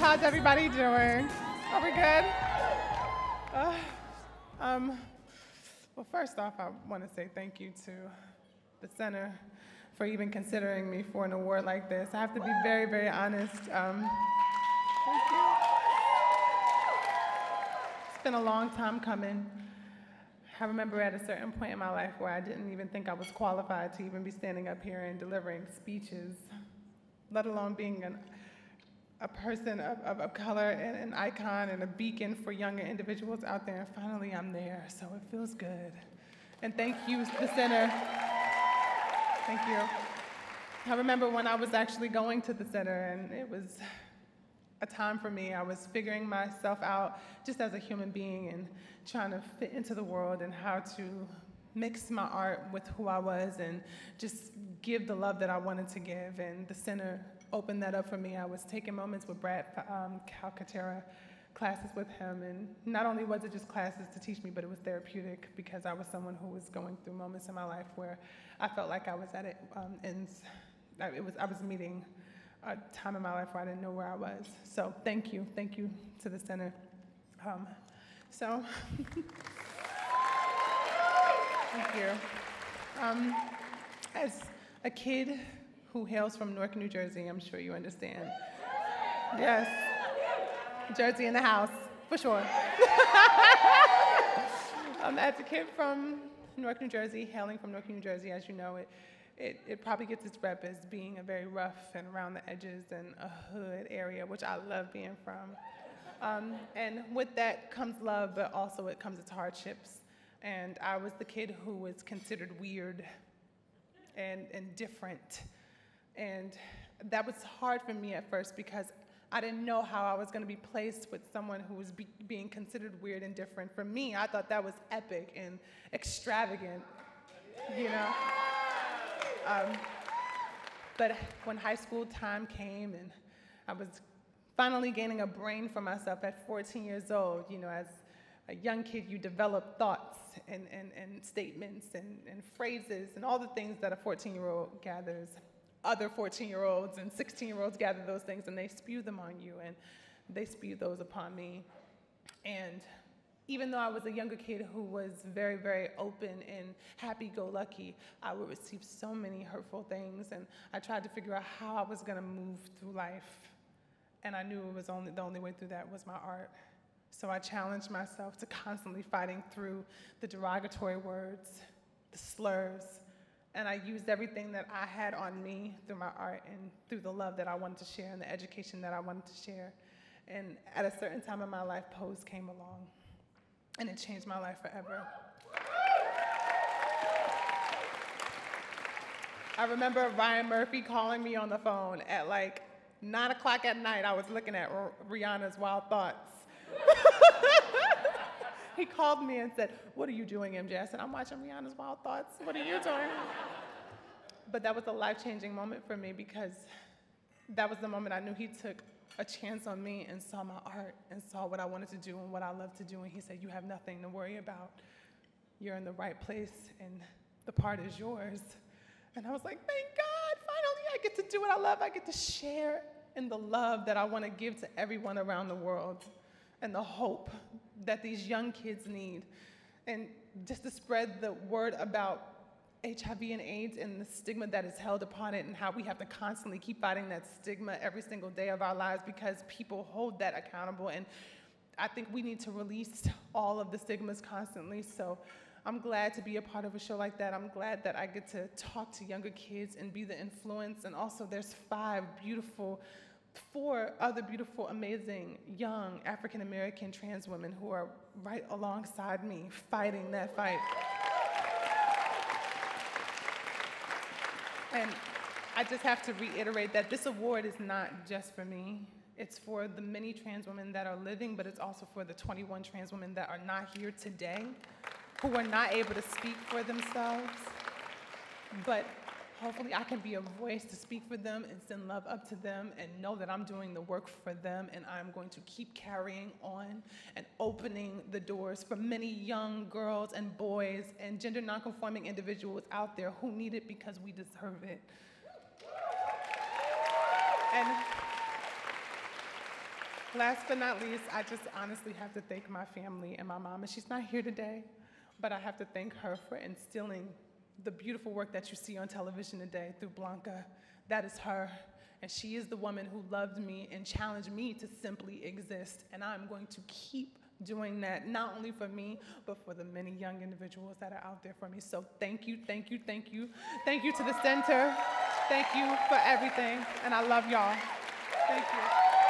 How's everybody doing? Are we good? Well, first off, I want to say thank you to the center for even considering me for an award like this. I have to be very, very honest. Thank you. It's been a long time coming. I remember at a certain point in my life where I didn't even think I was qualified to even be standing up here and delivering speeches, let alone being a person of color and an icon and a beacon for younger individuals out there. And finally, I'm there, so it feels good. And thank you, the center. Thank you. I remember when I was actually going to the center, and it was a time for me. I was figuring myself out just as a human being and trying to fit into the world and how to mix my art with who I was and just give the love that I wanted to give. And the center opened that up for me. I was taking moments with Brad Calcaterra, classes with him, and not only was it just classes to teach me, but it was therapeutic because I was someone who was going through moments in my life where I felt like I was at it ends. I was meeting a time in my life where I didn't know where I was. So thank you to the center. Thank you. As a kid who hails from Newark, New Jersey, I'm sure you understand. Yes, Jersey in the house, for sure. As a kid from Newark, New Jersey, hailing from Newark, New Jersey, as you know, it probably gets its rep as being a very rough and around the edges and a hood area, which I love being from. And with that comes love, but also it comes its hardships. And I was the kid who was considered weird and different. And that was hard for me at first because I didn't know how I was going to be placed with someone who was being considered weird and different. For me, I thought that was epic and extravagant, you know? But when high school time came and I was finally gaining a brain for myself at 14 years old, you know, as a young kid, you develop thoughts and statements and phrases and all the things that a 14-year-old gathers. Other 14-year-olds and 16-year-olds gather those things and they spew them on you, and they spew those upon me. And even though I was a younger kid who was very, very open and happy-go-lucky, I would receive so many hurtful things, and I tried to figure out how I was going to move through life. And I knew it was the only way through that was my art. So I challenged myself to constantly fighting through the derogatory words, the slurs, and I used everything that I had on me through my art and through the love that I wanted to share and the education that I wanted to share. And at a certain time in my life, Pose came along, and it changed my life forever. I remember Ryan Murphy calling me on the phone at like 9 o'clock at night. I was looking at Rihanna's Wild Thoughts. He called me and said, "What are you doing, MJ?" I said, "I'm watching Rihanna's Wild Thoughts. What are you doing?" But that was a life-changing moment for me because that was the moment I knew he took a chance on me and saw my art and saw what I wanted to do and what I love to do. And he said, "You have nothing to worry about. You're in the right place and the part is yours." And I was like, thank God, finally I get to do what I love. I get to share in the love that I want to give to everyone around the world and the hope that these young kids need. And just to spread the word about HIV and AIDS and the stigma that is held upon it and how we have to constantly keep fighting that stigma every single day of our lives because people hold that accountable. And I think we need to release all of the stigmas constantly. So I'm glad to be a part of a show like that. I'm glad that I get to talk to younger kids and be the influence. And also there's 4 other beautiful, amazing, young African-American trans women who are right alongside me fighting that fight. And I just have to reiterate that this award is not just for me. It's for the many trans women that are living, but it's also for the 21 trans women that are not here today, who are not able to speak for themselves. But hopefully I can be a voice to speak for them and send love up to them and know that I'm doing the work for them, and I'm going to keep carrying on and opening the doors for many young girls and boys and gender nonconforming individuals out there who need it because we deserve it. Last but not least, I just honestly have to thank my family and my mom. And she's not here today, but I have to thank her for instilling the beautiful work that you see on television today through Blanca. That is her. And she is the woman who loved me and challenged me to simply exist. And I'm going to keep doing that, not only for me, but for the many young individuals that are out there for me. So thank you, thank you, thank you. Thank you to the center. Thank you for everything. And I love y'all. Thank you.